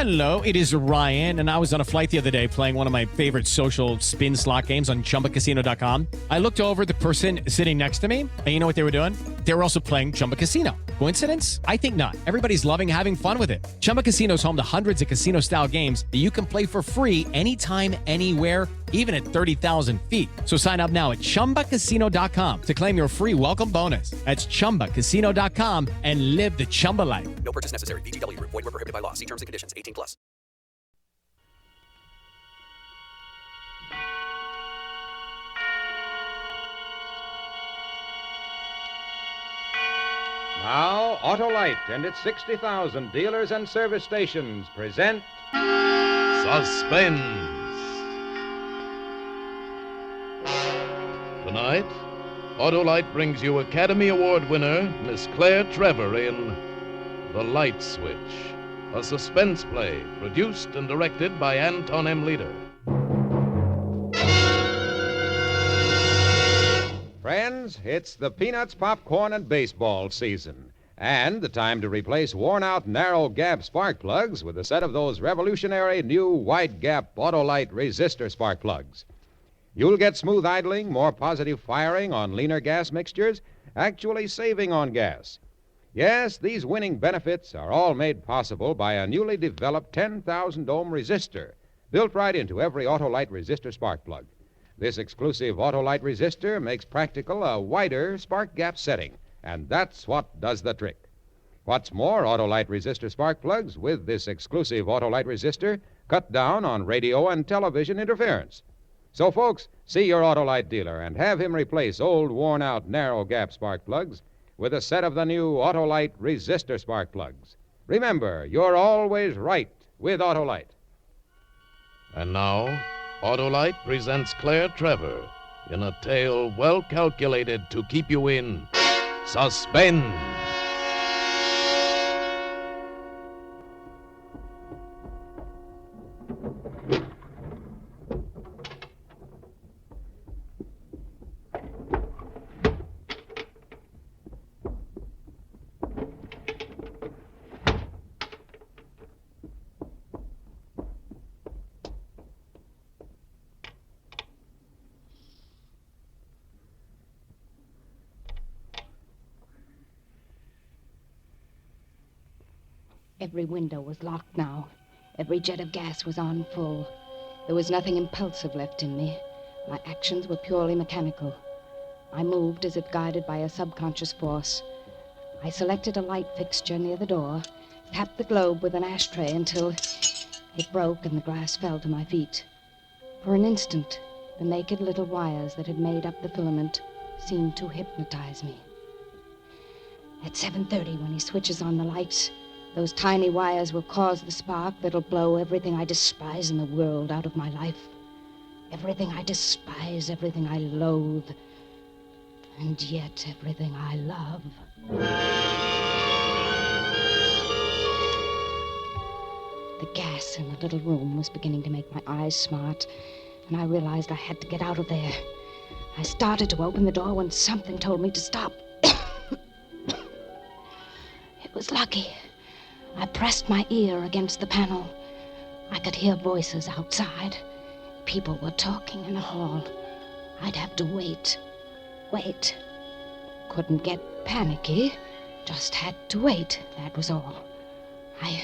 Hello, it is Ryan, and I was on a flight the other day playing one of my favorite social spin slot games on ChumbaCasino.com. I looked over at the person sitting next to me, and you know what they were doing? They were also playing Chumba Casino. Coincidence? I think not. Everybody's loving having fun with it. Chumba Casino is home to hundreds of casino-style games that you can play for free anytime, anywhere, even at 30,000 feet. So sign up now at ChumbaCasino.com to claim your free welcome bonus. That's ChumbaCasino.com and live the Chumba life. No purchase necessary. VGW. Void where prohibited by law. See terms and conditions. 18 plus. Now, Autolite and its 60,000 dealers and service stations present Suspense. Tonight, Autolite brings you Academy Award winner Miss Claire Trevor in The Light Switch, a suspense play produced and directed by Anton M. Leader. Friends, it's the Peanuts, Popcorn, and Baseball season. And the time to replace worn-out narrow-gap spark plugs with a set of those revolutionary new wide-gap Autolite resistor spark plugs. You'll get smooth idling, more positive firing on leaner gas mixtures, actually saving on gas. Yes, these winning benefits are all made possible by a newly developed 10,000-ohm resistor built right into every Autolite resistor spark plug. This exclusive Autolite resistor makes practical a wider spark gap setting, and that's what does the trick. What's more, Autolite resistor spark plugs with this exclusive Autolite resistor cut down on radio and television interference. So, folks, see your Autolite dealer and have him replace old, worn-out, narrow-gap spark plugs with a set of the new Autolite resistor spark plugs. Remember, you're always right with Autolite. And now, Autolite presents Claire Trevor in a tale well calculated to keep you in suspense. Every window was locked now. Every jet of gas was on full. There was nothing impulsive left in me. My actions were purely mechanical. I moved as if guided by a subconscious force. I selected a light fixture near the door, tapped the globe with an ashtray until it broke and the glass fell to my feet. For an instant, the naked little wires that had made up the filament seemed to hypnotize me. At 7:30, when he switches on the lights, those tiny wires will cause the spark that'll blow everything I despise in the world out of my life. Everything I despise, everything I loathe, and yet everything I love. The gas in the little room was beginning to make my eyes smart, and I realized I had to get out of there. I started to open the door when something told me to stop. It was lucky. I pressed my ear against the panel. I could hear voices outside. People were talking in the hall. I'd have to wait. Couldn't get panicky. Just had to wait, that was all. I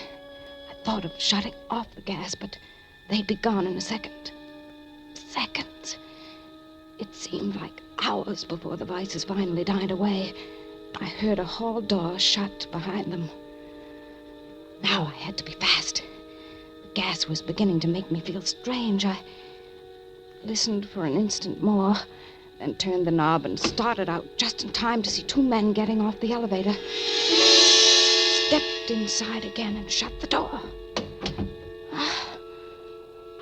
thought of shutting off the gas, but they'd be gone in a second. Seconds. It seemed like hours before the voices finally died away. I heard a hall door shut behind them. Now I had to be fast. The gas was beginning to make me feel strange. I listened for an instant more, then turned the knob and started out just in time to see two men getting off the elevator. Stepped inside again and shut the door.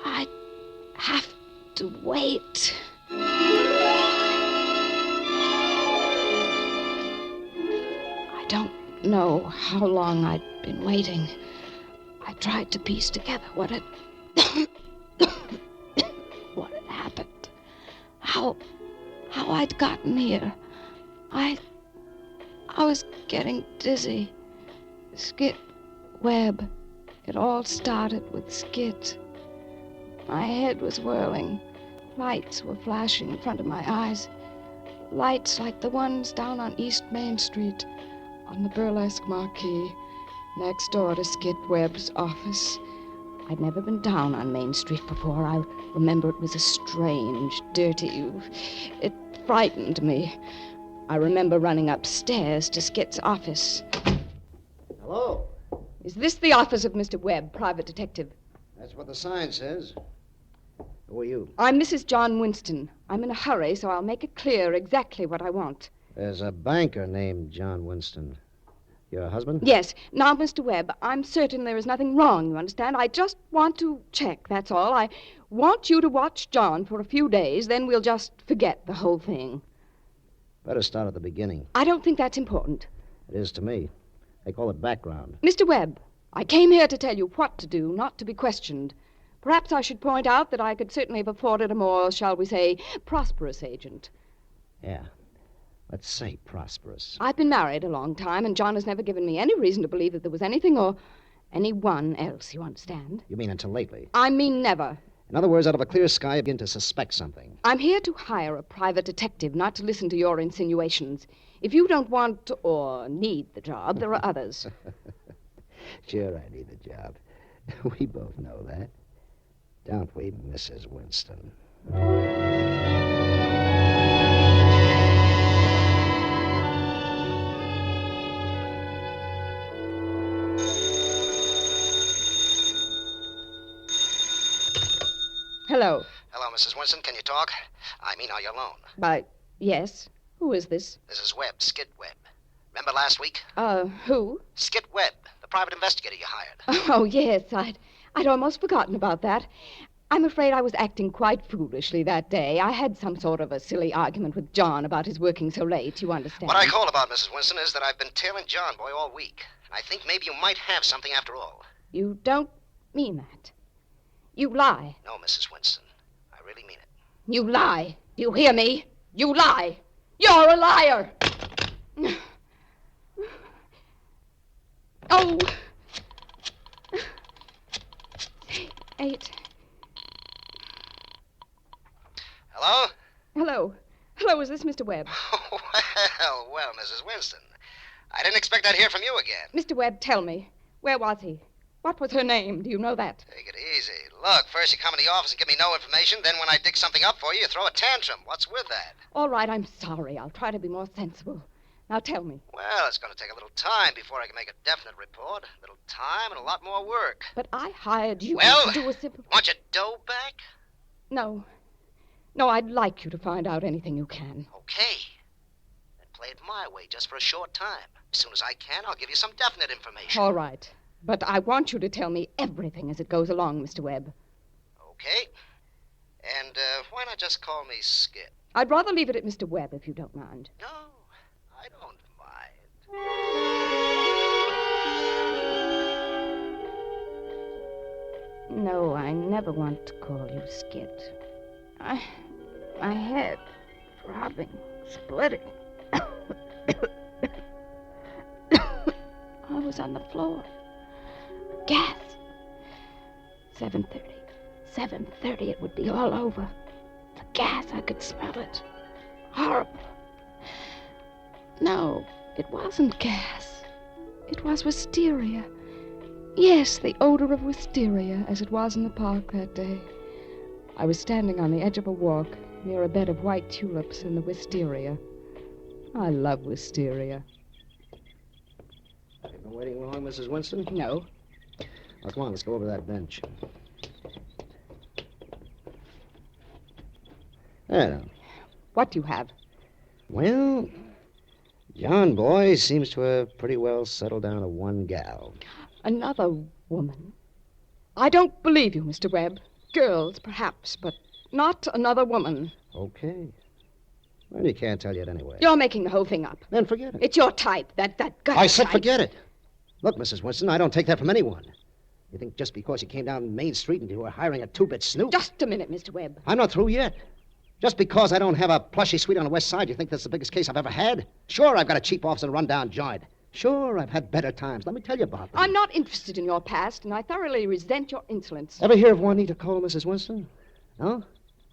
I'd have to wait. I don't know how long I'd been waiting. I tried to piece together what had happened. How I'd gotten here. I was getting dizzy. Skip, Webb, It all started with Skit. My head was whirling. Lights were flashing in front of my eyes. Lights like the ones down on East Main Street, on the burlesque marquee, next door to Skit Webb's office. I'd never been down on Main Street before. I remember it was a strange, dirty... It frightened me. I remember running upstairs to Skit's office. Hello? Is this the office of Mr. Webb, private detective? That's what the sign says. Who are you? I'm Mrs. John Winston. I'm in a hurry, so I'll make it clear exactly what I want. There's a banker named John Winston. Your husband? Yes. Now, Mr. Webb, I'm certain there is nothing wrong, you understand? I just want to check, that's all. I want you to watch John for a few days, then we'll just forget the whole thing. Better start at the beginning. I don't think that's important. It is to me. They call it background. Mr. Webb, I came here to tell you what to do, not to be questioned. Perhaps I should point out that I could certainly have afforded a more, shall we say, prosperous agent. Yeah. Let's say prosperous. I've been married a long time, and John has never given me any reason to believe that there was anything or anyone else, you understand? You mean until lately? I mean never. In other words, out of a clear sky, I begin to suspect something. I'm here to hire a private detective, not to listen to your insinuations. If you don't want or need the job, there are others. Sure, I need the job. We both know that. Don't we, Mrs. Winston? Hello. Hello, Mrs. Winston. Can you talk? I mean, are you alone? Yes. Who is this? This is Webb, Skit Webb. Remember last week? Who? Skit Webb, the private investigator you hired. Oh, yes. I'd almost forgotten about that. I'm afraid I was acting quite foolishly that day. I had some sort of a silly argument with John about his working so late, you understand. What I called about, Mrs. Winston, is that I've been tailing John Boy all week. And I think maybe you might have something after all. You don't mean that. You lie. No, Mrs. Winston. I really mean it. You lie. Do you hear me? You lie. You're a liar. Oh. 8. Hello? Hello, is this Mr. Webb? Well, Mrs. Winston. I didn't expect I'd hear from you again. Mr. Webb, tell me. Where was he? What was her name? Do you know that? Take it easy. Look, first you come in the office and give me no information, then when I dig something up for you, you throw a tantrum. What's with that? All right, I'm sorry. I'll try to be more sensible. Now tell me. Well, it's going to take a little time before I can make a definite report. A little time and a lot more work. But I hired you Well, to do a simple... Want your dough back? No. No, I'd like you to find out anything you can. Okay. Then play it my way just for a short time. As soon as I can, I'll give you some definite information. All right. But I want you to tell me everything as it goes along, Mr. Webb. Okay. And why not just call me Skit? I'd rather leave it at Mr. Webb, if you don't mind. No, I don't mind. No, I never want to call you Skit. My head, throbbing, splitting. I was on the floor. Gas. 7:30. 7:30, it would be all over. The gas, I could smell it. Horrible. No, it wasn't gas. It was wisteria. Yes, the odor of wisteria, as it was in the park that day. I was standing on the edge of a walk near a bed of white tulips in the wisteria. I love wisteria. You've been waiting long, Mrs. Winston? No. Now, come on, let's go over that bench. There now. What do you have? Well, John Boy seems to have pretty well settled down to one gal. Another woman? I don't believe you, Mr. Webb. Girls, perhaps, but not another woman. Okay. Well, you can't tell yet anyway. You're making the whole thing up. Then forget it. It's your type, that gut I said type. forget it. Look, Mrs. Winston, I don't take that from anyone. You think just because you came down Main Street and you were hiring a two-bit snoop? Just a minute, Mr. Webb. I'm not through yet. Just because I don't have a plushy suite on the West Side, you think that's the biggest case I've ever had? Sure, I've got a cheap office and a run-down joint. Sure, I've had better times. Let me tell you about them. I'm not interested in your past, and I thoroughly resent your insolence. Ever hear of Juanita Cole, Mrs. Winston? No?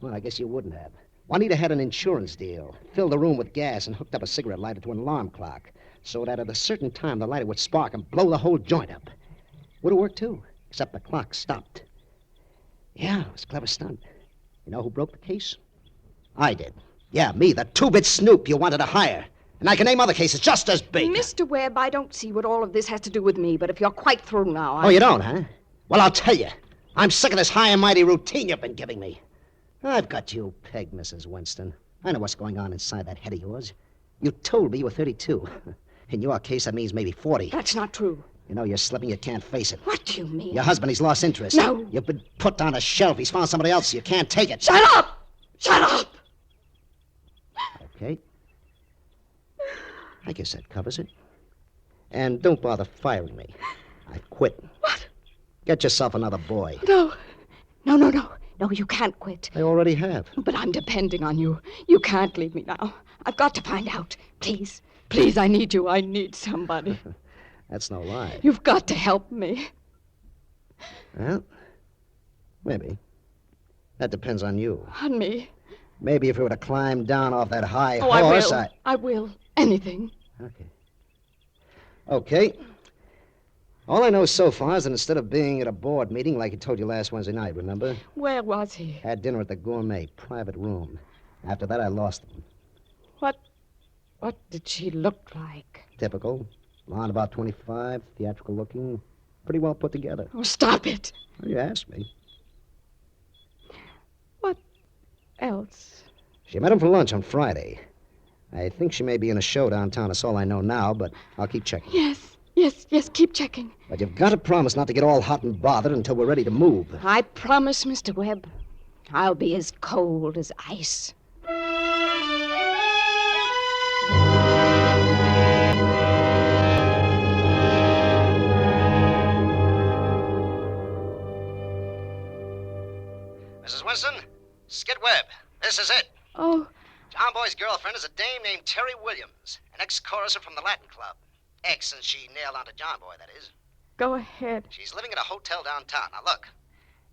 Well, I guess you wouldn't have. Juanita had an insurance deal, filled the room with gas, and hooked up a cigarette lighter to an alarm clock, so that at a certain time the lighter would spark and blow the whole joint up. Would have worked, too, except the clock stopped. Yeah, it was a clever stunt. You know who broke the case? I did. Yeah, me, the two-bit snoop you wanted to hire. And I can name other cases just as big. Mr. Webb, I don't see what all of this has to do with me, but if you're quite through now, Oh, you don't, huh? Well, I'll tell you. I'm sick of this high and mighty routine you've been giving me. I've got you pegged, Mrs. Winston. I know what's going on inside that head of yours. You told me you were 32. In your case, that means maybe 40. That's not true. You know you're slipping, you can't face it. What do you mean? Your husband, he's lost interest. No. You've been put on a shelf. He's found somebody else. You can't take it. Shut up! Shut up! Okay. I guess that covers it. And don't bother firing me. I've quit. What? Get yourself another boy. No. No, no, no. No, you can't quit. I already have. But I'm depending on you. You can't leave me now. I've got to find out. Please. Please, I need you. I need somebody. That's no lie. You've got to help me. Well, maybe. That depends on you. On me. Maybe if we were to climb down off that high Oh, horse, I will. Anything. Okay. Okay. All I know so far is that instead of being at a board meeting like he told you last Wednesday night, remember? Where was he? Had dinner at the Gourmet, private room. After that, I lost him. What did she look like? Typical. Blonde, about 25, theatrical looking, pretty well put together. Oh, stop it. Well, you asked me. What else? She met him for lunch on Friday. I think she may be in a show downtown. That's all I know now, but I'll keep checking. Yes, keep checking. But you've got to promise not to get all hot and bothered until we're ready to move. I promise, Mr. Webb. I'll be as cold as ice. Mrs. Winston, Skid Webb. This is it. Oh, John Boy's girlfriend is a dame named Terry Williams, an ex-choruser from the Latin Club. Ex since she nailed onto John Boy, that is. go ahead. She's living at a hotel downtown. Now, look,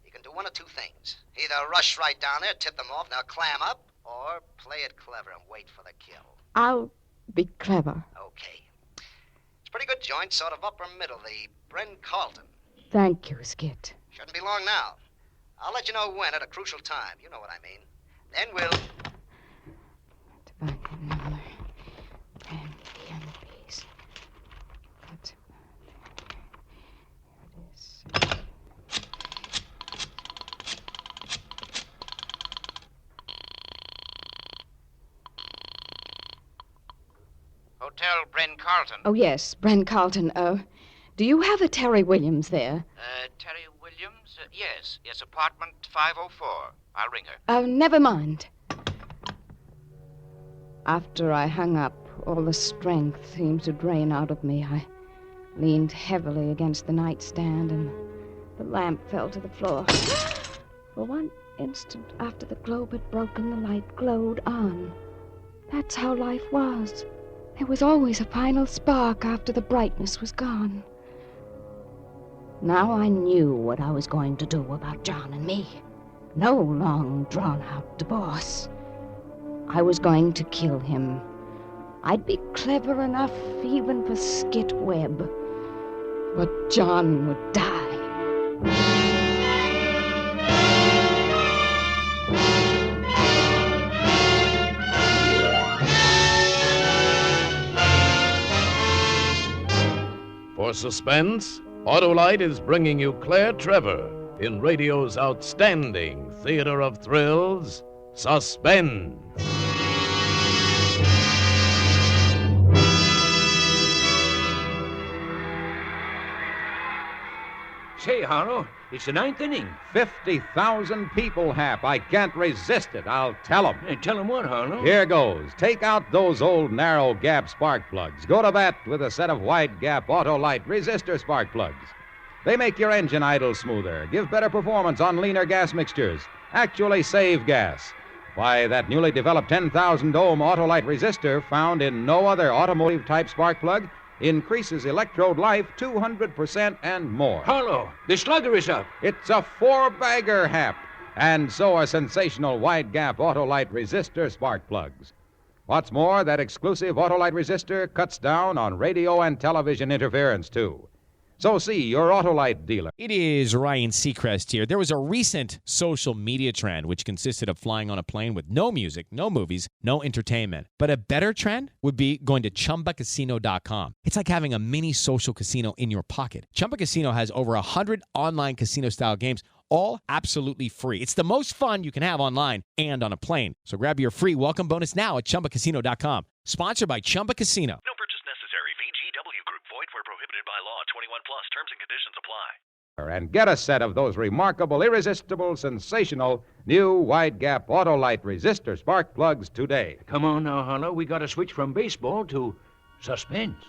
you can do one of two things. Either rush right down there, tip them off, and they'll clam up, or play it clever and wait for the kill. I'll be clever. Okay. It's a pretty good joint, sort of upper middle, the Bren Carlton. Thank you, Skit. Shouldn't be long now. I'll let you know when at a crucial time. You know what I mean. Then we'll... Tobacco number 10 canopies. That's... Here it is. Hotel Bren Carlton. Oh, yes, Bren Carlton. Do you have a Terry Williams there? Terry Williams? Yes, apartment 504. I'll ring her. Never mind. After I hung up, all the strength seemed to drain out of me. I leaned heavily against the nightstand, and the lamp fell to the floor. For one instant after the globe had broken, the light glowed on. That's how life was. There was always a final spark after the brightness was gone. Now I knew what I was going to do about John and me. No long, drawn-out divorce. I was going to kill him. I'd be clever enough even for Skit Webb. But John would die. For Suspense, Autolite is bringing you Claire Trevor in radio's outstanding theater of thrills, Suspense. Say, Harlow, it's the ninth inning. 50,000 people, Hap. I can't resist it. I'll tell 'em. Hey, tell 'em what, Harlow? Here goes. Take out those old narrow gap spark plugs. Go to bat with a set of wide gap Autolite resistor spark plugs. They make your engine idle smoother, give better performance on leaner gas mixtures, actually save gas. Why, that newly developed 10,000 ohm Autolite resistor found in no other automotive type spark plug increases electrode life 200% and more. Harlow, the slugger is up. It's a four-bagger, Hap, and so are sensational wide-gap Autolite resistor spark plugs. What's more, that exclusive Autolite resistor cuts down on radio and television interference, too. So see your Autolite dealer. It is Ryan Seacrest here. There was a recent social media trend which consisted of flying on a plane with no music, no movies, no entertainment. But a better trend would be going to ChumbaCasino.com. It's like having a mini social casino in your pocket. Chumba Casino has over 100 online casino-style games, all absolutely free. It's the most fun you can have online and on a plane. So grab your free welcome bonus now at ChumbaCasino.com. Sponsored by Chumba Casino. No purchase necessary. VGW Group. Void where prohibited by law. 21 plus. Terms and conditions apply. And get a set of those remarkable, irresistible, sensational new wide-gap Autolite resistor spark plugs today. Come on now, Harlow. We got to switch from baseball to suspense.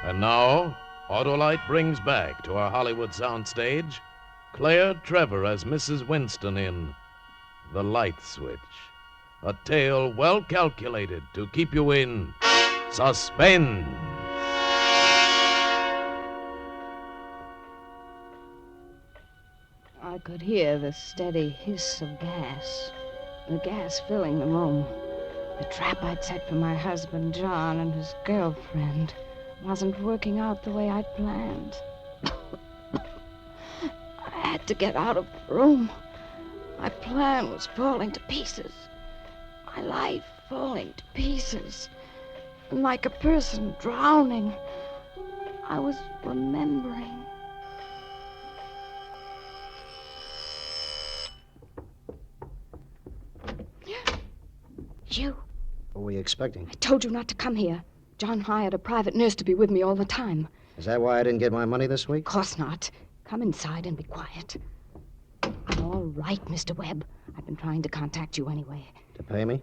And now, Autolite brings back to our Hollywood soundstage Claire Trevor as Mrs. Winston in The Light Switch. A tale well calculated to keep you in suspense. I could hear the steady hiss of gas, the gas filling the room. The trap I'd set for my husband, John, and his girlfriend wasn't working out the way I'd planned. I had to get out of the room. My plan was falling to pieces. My life falling to pieces. And like a person drowning, I was remembering. You. What were you expecting? I told you not to come here. John hired a private nurse to be with me all the time. Is that why I didn't get my money this week? Of course not. Come inside and be quiet. I'm all right, Mr. Webb. I've been trying to contact you anyway. To pay me?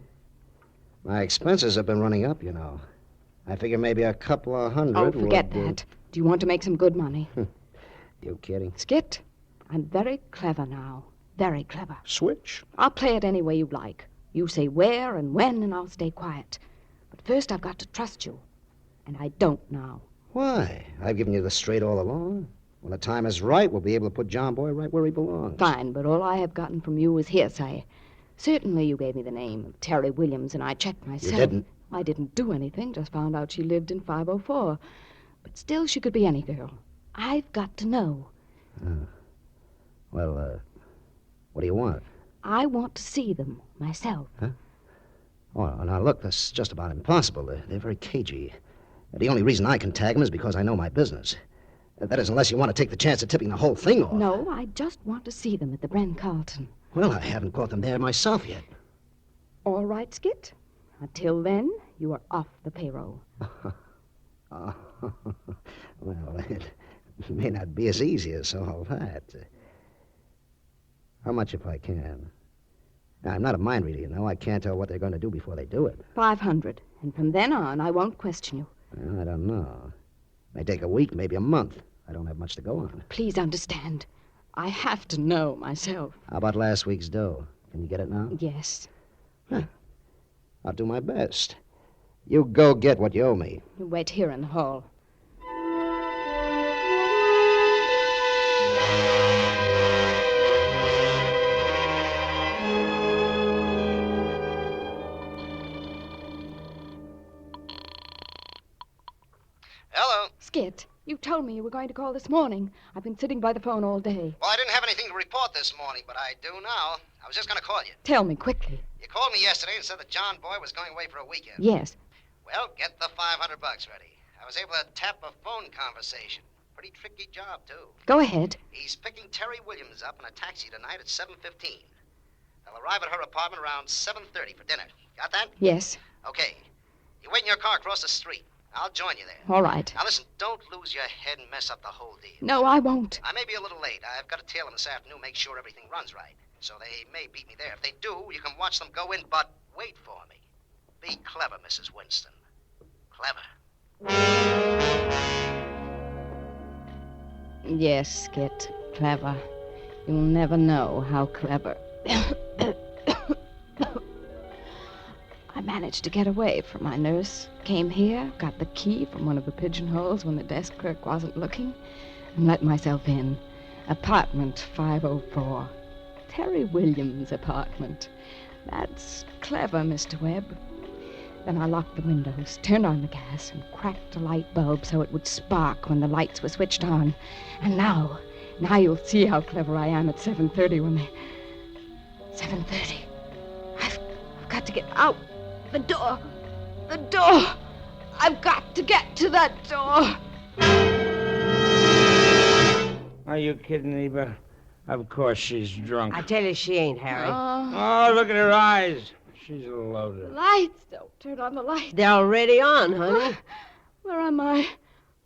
My expenses have been running up, you know. I figure maybe a couple of hundred Oh, forget would, that. Do you want to make some good money? You kidding? Skit, I'm very clever now. Very clever. Switch? I'll play it any way you like. You say where and when, and I'll stay quiet. But first, I've got to trust you. And I don't now. Why? I've given you the straight all along. When the time is right, we'll be able to put John Boy right where he belongs. Fine, but all I have gotten from you is hearsay. Certainly you gave me the name of Terry Williams, and I checked myself. You didn't? I didn't do anything, just found out she lived in 504. But still, she could be any girl. I've got to know. Well, what do you want? I want to see them myself. Huh? Oh, now look, that's just about impossible. They're very cagey. The only reason I can tag them is because I know my business. That is, unless you want to take the chance of tipping the whole thing off. No, I just want to see them at the Bren Carlton. Well, I haven't caught them there myself yet. All right, Skit. Until then, you are off the payroll. Well, it may not be as easy as all that. How much if I can? Now, I'm not a mind reader, you know. I can't tell what they're going to do before they do it. 500. And from then on, I won't question you. Well, I don't know. May take a week, maybe a month. I don't have much to go on. Please understand. I have to know myself. How about last week's dough? Can you get it now? Yes. Huh. I'll do my best. You go get what you owe me. You wait here in the hall. Hello. Skit, you told me you were going to call this morning. I've been sitting by the phone all day. Well, I didn't have anything to report this morning, but I do now. I was just going to call you. Tell me quickly. You called me yesterday and said that John Boy was going away for a weekend. Yes. Well, get the $500 ready. I was able to tap a phone conversation. Pretty tricky job, too. Go ahead. He's picking Terry Williams up in a taxi tonight at 7:15. They'll arrive at her apartment around 7:30 for dinner. Got that? Yes. Okay. You wait in your car across the street. I'll join you there. All right. Now, listen, don't lose your head and mess up the whole deal. No, I won't. I may be a little late. I've got to tail them this afternoon, make sure everything runs right. So they may beat me there. If they do, you can watch them go in, but wait for me. Be clever, Mrs. Winston. Clever. Yes, Skit. Clever. You'll never know how clever. I managed to get away from my nurse, came here, got the key from one of the pigeonholes when the desk clerk wasn't looking, and let myself in. Apartment 504. Terry Williams' apartment. That's clever, Mr. Webb. Then I locked the windows, turned on the gas, and cracked a light bulb so it would spark when the lights were switched on. And now you'll see how clever I am at 7:30 when they... 7:30. I've got to get out. The door. I've got to get to that door. Are you kidding, Eva? Of course she's drunk. I tell you she ain't, Harry. Oh, look at her eyes. She's loaded. Lights. Don't turn on the lights. They're already on, honey. Where am I?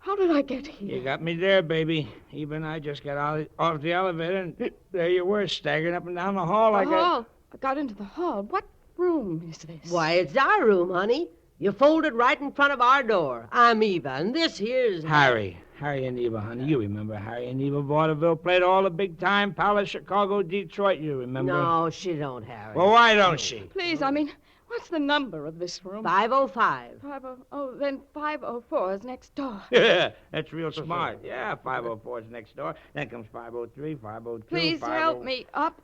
How did I get here? You got me there, baby. Eva and I just got off the elevator, and there you were, staggering up and down the hall like hall. I got into the hall. What room is this? Why, it's our room, honey. You folded right in front of our door. I'm Eva, and this here's... Harry and Eva, honey. You remember Harry and Eva vaudeville played all the big-time Palace, Chicago, Detroit, you remember? No, she don't, Harry. Well, why don't she? Please, I mean, what's the number of this room? 505. Then 504 is next door. Yeah, that's real smart. Yeah, 504 is next door. Then comes 503, 502, Please help me up.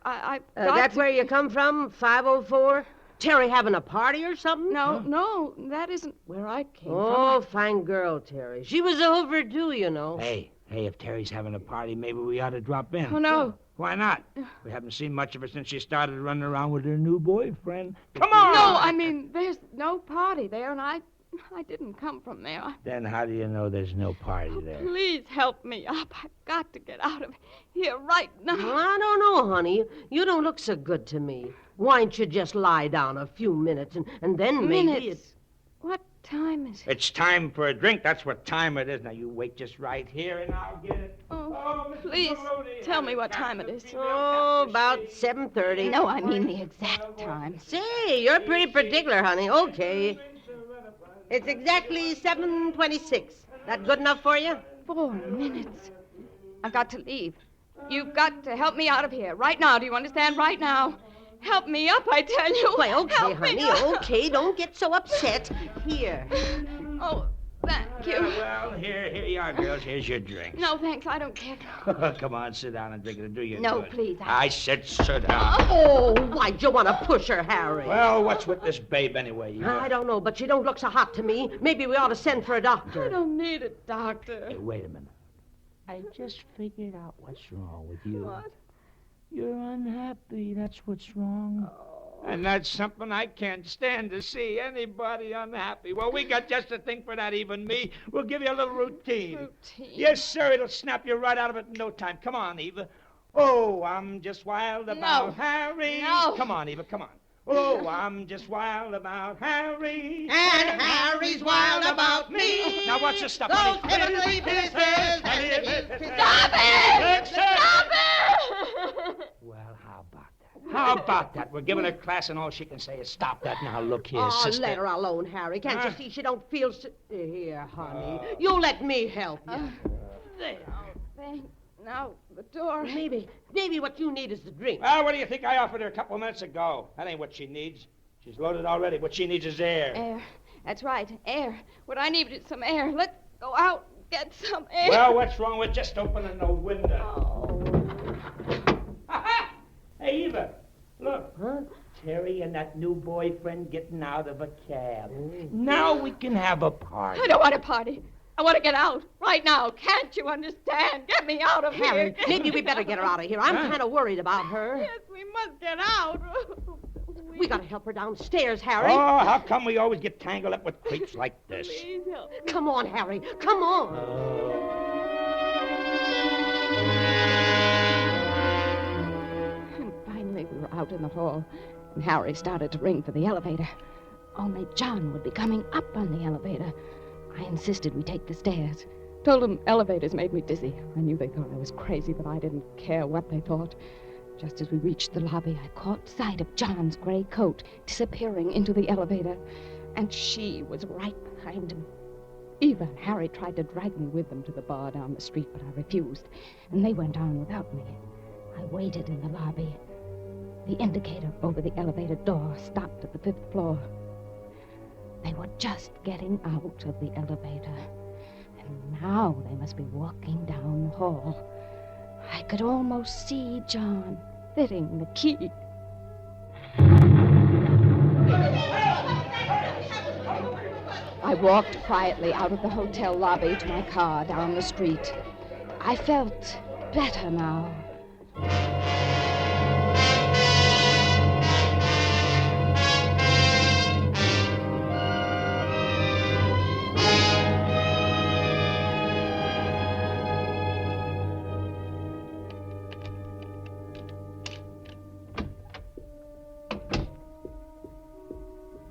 That's where you come from, 504? Terry having a party or something? No, that isn't where I came from. Oh, fine girl, Terry. She was overdue, you know. Hey, if Terry's having a party, maybe we ought to drop in. Oh, no. Why not? We haven't seen much of her since she started running around with her new boyfriend. Come on! No, I mean, there's no party there, and I didn't come from there. Then how do you know there's no party there? Please help me up. I've got to get out of here right now. Well, I don't know, honey. You don't look so good to me. Why don't you just lie down a few minutes and then maybe it's... What time is it? It's time for a drink. That's what time it is. Now, you wait just right here, and I'll get it. Oh, please, tell me what time it is. Oh, about 7:30. No, I mean the exact time. Say, you're pretty particular, honey. Okay. It's exactly 7:26. That good enough for you? 4 minutes. I've got to leave. You've got to help me out of here right now. Do you understand? Right now. Help me up, I tell you. Why, okay, help honey, okay. Don't get so upset. Here. Oh, thank you. Well, here you are, girls. Here's your drink. No, thanks. I don't care. Come on, sit down and drink it. Do you No, good. please. I said sit down. Oh, why'd you want to push her, Harry? Well, what's with this babe anyway? I don't know, but she don't look so hot to me. Maybe we ought to send for a doctor. I don't need a doctor. Hey, wait a minute. I just figured out what's wrong with you. What? You're unhappy. That's what's wrong. Oh. And that's something I can't stand to see. Anybody unhappy. Well, we got just a thing for that, even me. We'll give you a little routine. Routine? Yes, sir. It'll snap you right out of it in no time. Come on, Eva. Oh, I'm just wild about Harry. No. Come on, Eva. Come on. Oh, I'm just wild about Harry. And Harry's wild about me. Now, watch your stuff, Those honey. heavenly pieces. Stop it! Stop it! Well, how about that? How about that? We're giving her class, and all she can say is stop that. Now, look here, sister. Let her alone, Harry. Can't you see she don't feel... Here, honey. You let me help you. There. Thank Now, the door. Maybe what you need is the drink. Well, what do you think I offered her a couple of minutes ago? That ain't what she needs. She's loaded already. What she needs is air. Air. That's right, air. What I need is some air. Let's go out and get some air. Well, what's wrong with just opening the window? Oh. Ha-ha! Hey, Eva, look. Huh? Terry and that new boyfriend getting out of a cab. Now we can have a party. I don't want a party. I want to get out right now. Can't you understand? Get me out of Harry, here. maybe we better get her out of here. I'm kind of worried about her. Yes, we must get out. We got to help her downstairs, Harry. Oh, how come we always get tangled up with creeps like this? Please help me. Come on, Harry. Come on. And finally, we were out in the hall, and Harry started to ring for the elevator. Only John would be coming up on the elevator. I insisted we take the stairs. Told them elevators made me dizzy. I knew they thought I was crazy, but I didn't care what they thought. Just as we reached the lobby, I caught sight of John's gray coat disappearing into the elevator, and she was right behind him. Eva and Harry tried to drag me with them to the bar down the street, but I refused, and they went on without me. I waited in the lobby. The indicator over the elevator door stopped at the 5th floor. They were just getting out of the elevator. And now they must be walking down the hall. I could almost see John fitting the key. I walked quietly out of the hotel lobby to my car down the street. I felt better now.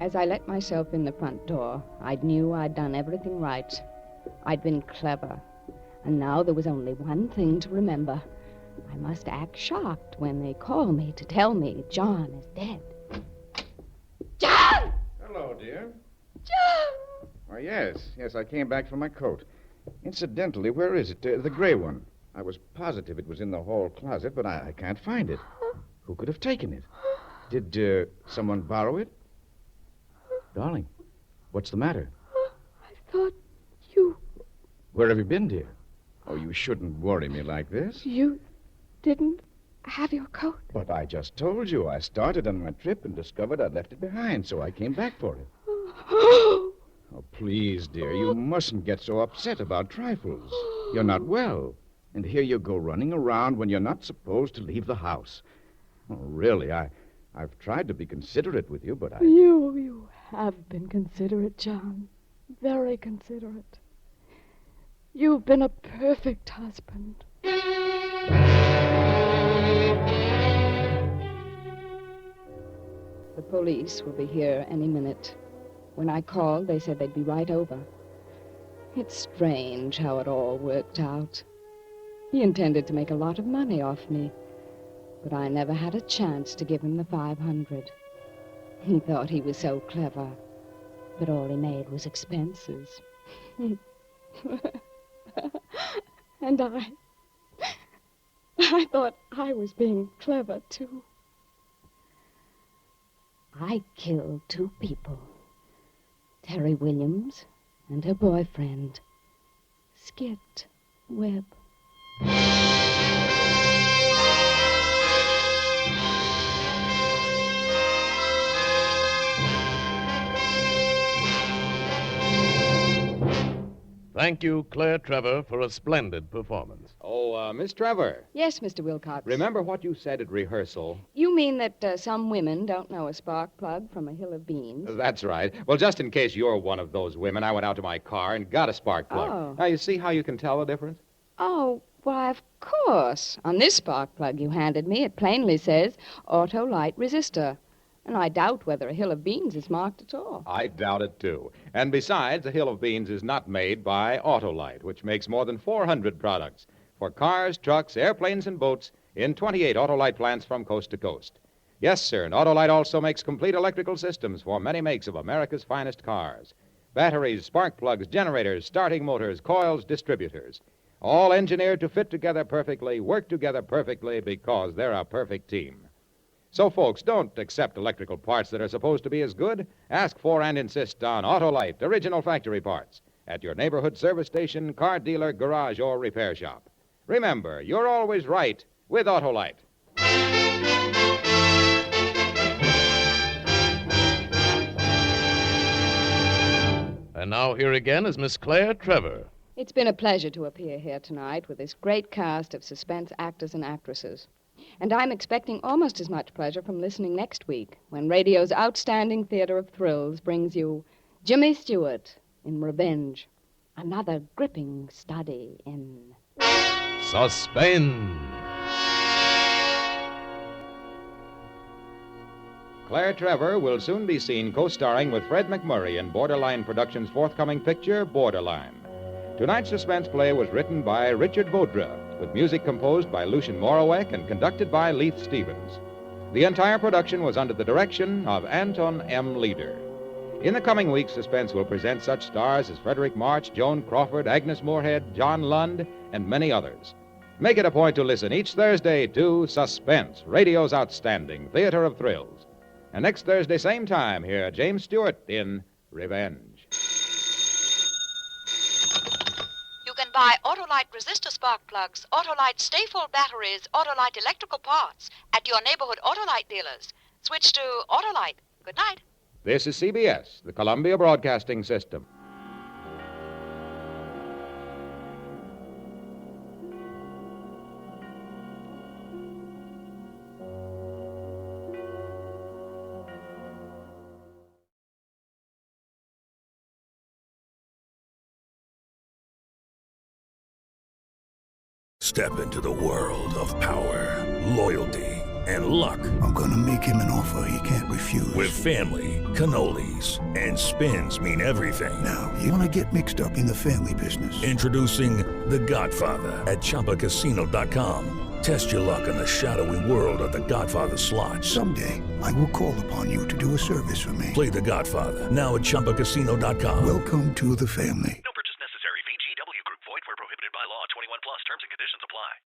As I let myself in the front door, I knew I'd done everything right. I'd been clever. And now there was only one thing to remember. I must act shocked when they call me to tell me John is dead. John! Hello, dear. John! Oh, yes, I came back for my coat. Incidentally, where is it? The gray one. I was positive it was in the hall closet, but I can't find it. Who could have taken it? Did someone borrow it? Darling, what's the matter? I thought you... Where have you been, dear? Oh, you shouldn't worry me like this. You didn't have your coat? But I just told you. I started on my trip and discovered I'd left it behind, so I came back for it. Oh, please, dear, you mustn't get so upset about trifles. You're not well. And here you go running around when you're not supposed to leave the house. Oh, really, I've tried to be considerate with you, but I... You have been considerate, John. Very considerate. You've been a perfect husband. The police will be here any minute. When I called, they said they'd be right over. It's strange how it all worked out. He intended to make a lot of money off me, but I never had a chance to give him the $500. He thought he was so clever, but all he made was expenses. And I thought I was being clever, too. I killed 2 people. Terry Williams and her boyfriend, Skit Webb. Thank you, Claire Trevor, for a splendid performance. Oh, Miss Trevor. Yes, Mr. Wilcox. Remember what you said at rehearsal? You mean that some women don't know a spark plug from a hill of beans? That's right. Well, just in case you're one of those women, I went out to my car and got a spark plug. Oh. Now, you see how you can tell the difference? Oh, why, of course. On this spark plug you handed me, it plainly says auto light resistor. And I doubt whether a hill of beans is marked at all. I doubt it, too. And besides, a hill of beans is not made by Autolite, which makes more than 400 products for cars, trucks, airplanes, and boats in 28 Autolite plants from coast to coast. Yes, sir, and Autolite also makes complete electrical systems for many makes of America's finest cars. Batteries, spark plugs, generators, starting motors, coils, distributors. All engineered to fit together perfectly, work together perfectly, because they're a perfect team. So, folks, don't accept electrical parts that are supposed to be as good. Ask for and insist on Autolite, original factory parts, at your neighborhood service station, car dealer, garage, or repair shop. Remember, you're always right with Autolite. And now here again is Miss Claire Trevor. It's been a pleasure to appear here tonight with this great cast of suspense actors and actresses. And I'm expecting almost as much pleasure from listening next week when radio's outstanding theater of thrills brings you Jimmy Stewart in Revenge, another gripping study in... Suspense. Claire Trevor will soon be seen co-starring with Fred McMurray in Borderline Productions' forthcoming picture, Borderline. Tonight's suspense play was written by Richard Vodra, with music composed by Lucien Morawek and conducted by Leith Stevens. The entire production was under the direction of Anton M. Leader. In the coming weeks, Suspense will present such stars as Frederick March, Joan Crawford, Agnes Moorehead, John Lund, and many others. Make it a point to listen each Thursday to Suspense, radio's outstanding theater of thrills. And next Thursday, same time, hear James Stewart in revenge. You can buy Autolite resistor spark plugs, Autolite stay-full batteries, Autolite electrical parts at your neighborhood Autolite dealers. Switch to Autolite. Good night. This is CBS, the Columbia Broadcasting System. Step into the world of power, loyalty, and luck. I'm gonna make him an offer he can't refuse. With family, cannolis, and spins mean everything. Now, you wanna get mixed up in the family business. Introducing The Godfather at ChumbaCasino.com. Test your luck in the shadowy world of The Godfather slot. Someday, I will call upon you to do a service for me. Play The Godfather now at ChumbaCasino.com. Welcome to the family.